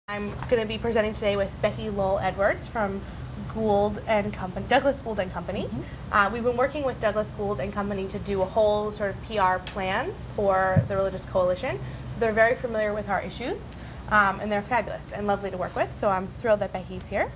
I'm going to be presenting today with Becky Lowell-Edwards from Gould and Company, Douglas Gould and Company. We've been working with Douglas Gould and Company to do a whole sort of PR plan for the Religious Coalition. So they're very familiar with our issues, and they're fabulous and lovely to work with. So I'm thrilled that Becky's here.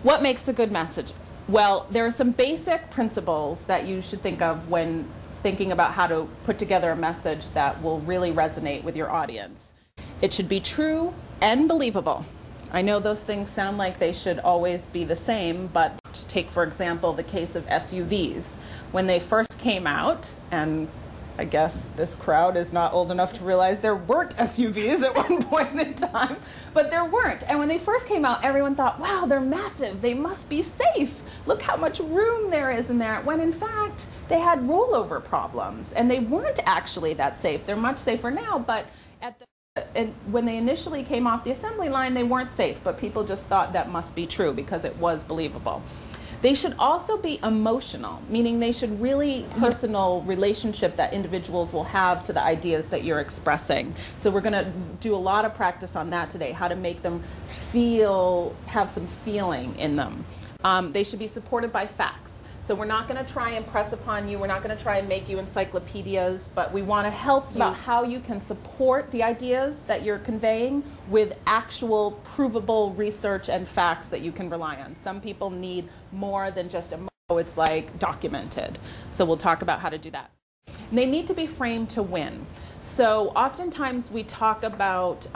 What makes a good message? Well, there are some basic principles that you should think of when thinking about how to put together a message that will really resonate with your audience. It should be true and believable. I know those things sound like they should always be the same, but take, for example, the case of SUVs. When they first came out, and I guess this crowd is not old enough to realize there weren't SUVs at one point in time, but there weren't. And when they first came out, everyone thought, wow, they're massive, they must be safe. Look how much room there is in there, when in fact, they had rollover problems, and they weren't actually that safe. They're much safer now, but when they initially came off the assembly line, they weren't safe, but people just thought that must be true because it was believable. They should also be emotional, meaning they should really personal relationship that individuals will have to the ideas that you're expressing. So we're going to do a lot of practice on that today, how to make them have some feeling in them. They should be supported by facts. So we're not going to try and press upon you, we're not going to try and make you encyclopedias, but we want to help you about how you can support the ideas that you're conveying with actual provable research and facts that you can rely on. Some people need more than just it's like documented. So we'll talk about how to do that. And they need to be framed to win. So oftentimes we talk about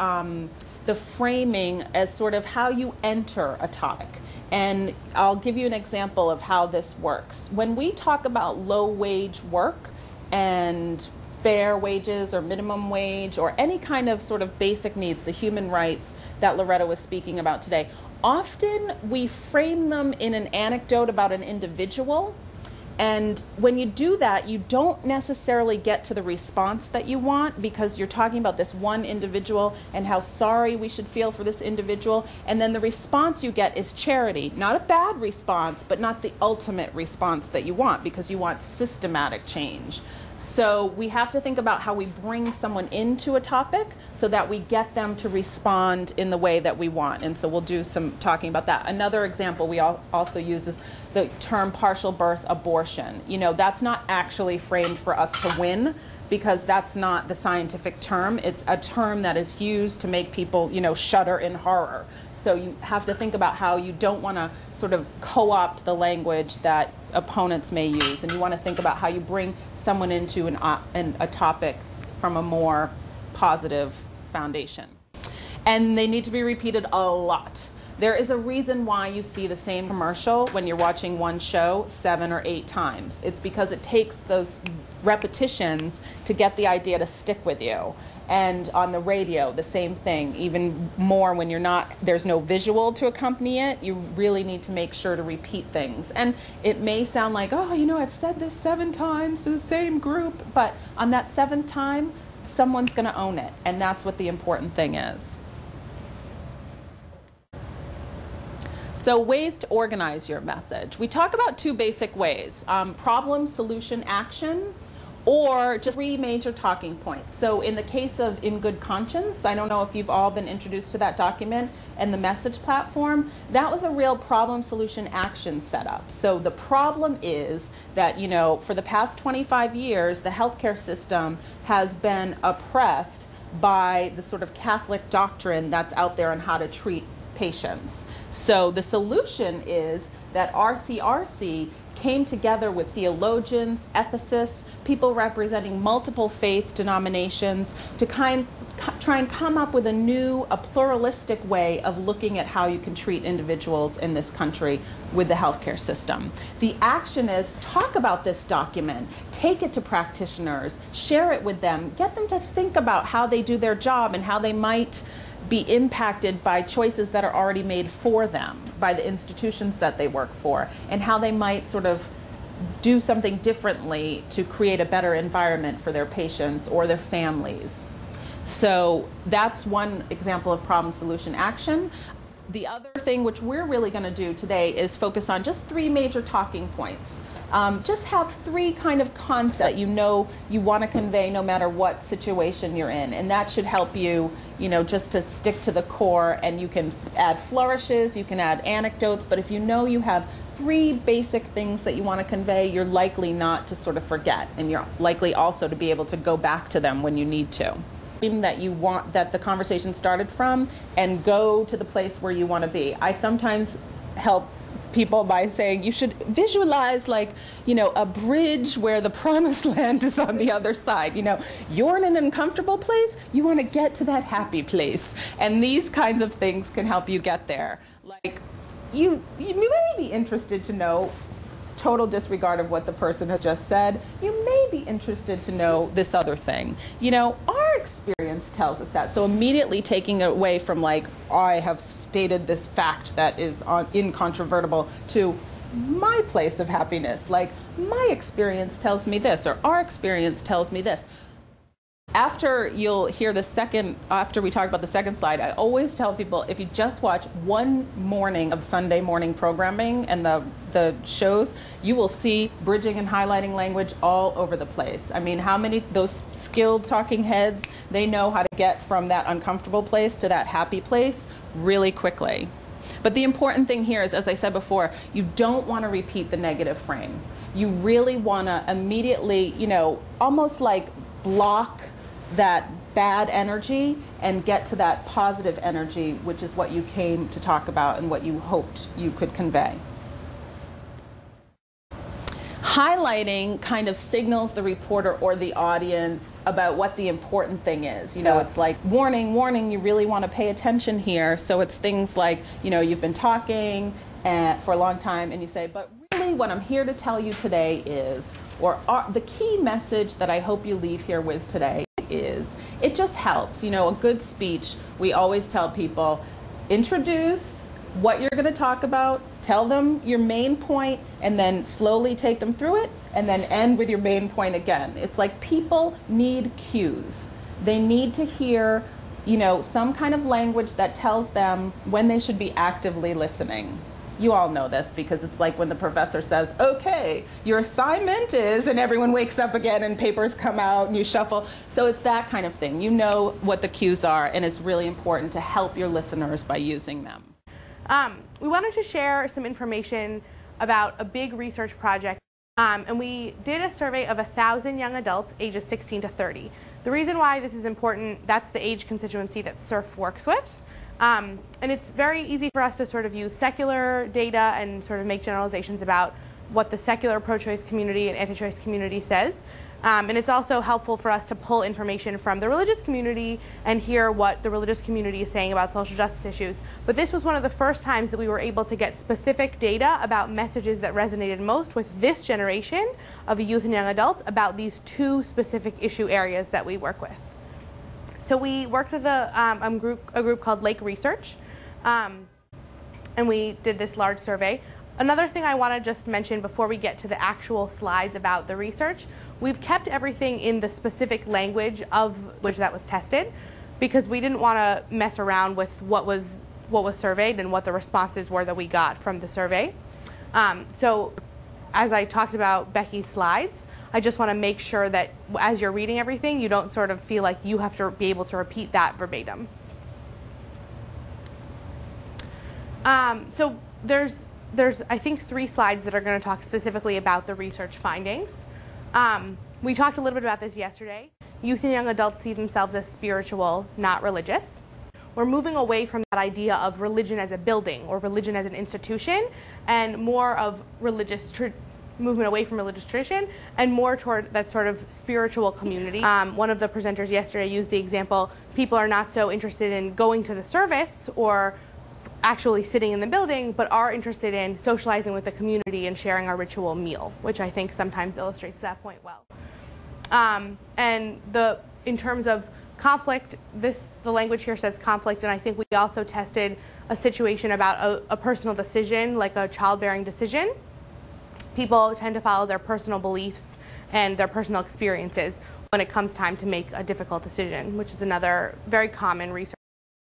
the framing as sort of how you enter a topic. And I'll give you an example of how this works. When we talk about low-wage work and fair wages or minimum wage or any kind of sort of basic needs, the human rights that Loretta was speaking about today, often we frame them in an anecdote about an individual. And when you do that, you don't necessarily get to the response that you want because you're talking about this one individual and how sorry we should feel for this individual. And then the response you get is charity. Not a bad response, but not the ultimate response that you want because you want systematic change. So we have to think about how we bring someone into a topic so that we get them to respond in the way that we want. And so we'll do some talking about that. Another example we also use is the term partial birth abortion. You know, that's not actually framed for us to win because that's not the scientific term. It's a term that is used to make people, you know, shudder in horror. So you have to think about how you don't want to sort of co-opt the language that opponents may use, and you want to think about how you bring someone into a topic from a more positive foundation. And they need to be repeated a lot. There is a reason why you see the same commercial when you're watching one show 7 or 8 times. It's because it takes those repetitions to get the idea to stick with you. And on the radio, the same thing, even more when there's no visual to accompany it, you really need to make sure to repeat things. And it may sound like, oh, you know, I've said this 7 times to the same group, but on that 7th time, someone's going to own it, and that's what the important thing is. So ways to organize your message. We talk about 2 basic ways, problem, solution, action, or just 3 major talking points. So in the case of In Good Conscience, I don't know if you've all been introduced to that document and the message platform, that was a real problem, solution, action setup. So the problem is that, you know, for the past 25 years, the healthcare system has been oppressed by the sort of Catholic doctrine that's out there on how to treat patients. So the solution is that RCRC came together with theologians, ethicists, people representing multiple faith denominations to try and come up with a pluralistic way of looking at how you can treat individuals in this country with the healthcare system. The action is talk about this document, take it to practitioners, share it with them, get them to think about how they do their job and how they might be impacted by choices that are already made for them by the institutions that they work for, and how they might sort of do something differently to create a better environment for their patients or their families. So that's one example of problem, solution, action. The other thing which we're really going to do today is focus on just 3 major talking points. Just have 3 kind of concepts that you know you want to convey no matter what situation you're in. And that should help you, just to stick to the core. And you can add flourishes, you can add anecdotes, but if you know you have 3 basic things that you want to convey, you're likely not to sort of forget, and you're likely also to be able to go back to them when you need to. That you want, that the conversation started from, and go to the place where you want to be. I sometimes help people by saying you should visualize a bridge where the promised land is on the other side. You're in an uncomfortable place, you want to get to that happy place. And these kinds of things can help you get there. Like, you may be interested to know, total disregard of what the person has just said, you may be interested to know this other thing. Our experience tells us that. So immediately taking it away from I have stated this fact that is incontrovertible to my place of happiness. My experience tells me this, or our experience tells me this. After you'll hear after we talk about the second slide, I always tell people, if you just watch one morning of Sunday morning programming and the shows, you will see bridging and highlighting language all over the place. I mean, how many those skilled talking heads, they know how to get from that uncomfortable place to that happy place really quickly. But the important thing here is, as I said before, you don't want to repeat the negative frame. You really want to immediately, almost block that bad energy and get to that positive energy, which is what you came to talk about and what you hoped you could convey. Highlighting kind of signals the reporter or the audience about what the important thing is. It's like, warning, warning, you really want to pay attention here. So it's things like, you've been talking for a long time and you say, but really what I'm here to tell you today is, or the key message that I hope you leave here with today is, it just helps. A good speech, we always tell people, introduce what you're going to talk about, tell them your main point, and then slowly take them through it, and then end with your main point again. It's like people need cues. They need to hear, some kind of language that tells them when they should be actively listening. You all know this because it's like when the professor says, okay, your assignment is, and everyone wakes up again and papers come out and you shuffle. So it's that kind of thing. You know what the cues are, and it's really important to help your listeners by using them. We wanted to share some information about a big research project, and we did a survey of 1,000 young adults ages 16 to 30. The reason why this is important, that's the age constituency that SYRF works with. And it's very easy for us to sort of use secular data and sort of make generalizations about what the secular pro-choice community and anti-choice community says. And it's also helpful for us to pull information from the religious community and hear what the religious community is saying about social justice issues. But this was one of the first times that we were able to get specific data about messages that resonated most with this generation of youth and young adults about these 2 specific issue areas that we work with. So we worked with a group called Lake Research, and we did this large survey. Another thing I want to just mention before we get to the actual slides about the research, we've kept everything in the specific language of which that was tested, because we didn't want to mess around with what was surveyed and what the responses were that we got from the survey. So as I talked about Becky's slides, I just want to make sure that as you're reading everything, you don't sort of feel like you have to be able to repeat that verbatim. So there's I think 3 slides that are going to talk specifically about the research findings. We talked a little bit about this yesterday. Youth and young adults see themselves as spiritual, not religious. We're moving away from that idea of religion as a building or religion as an institution, and more of movement away from religious tradition and more toward that sort of spiritual community. One of the presenters yesterday used the example, people are not so interested in going to the service or actually sitting in the building, but are interested in socializing with the community and sharing a ritual meal, which I think sometimes illustrates that point well. And in terms of conflict, the language here says conflict, and I think we also tested a situation about a personal decision, like a childbearing decision. People tend to follow their personal beliefs and their personal experiences when it comes time to make a difficult decision, which is another very common research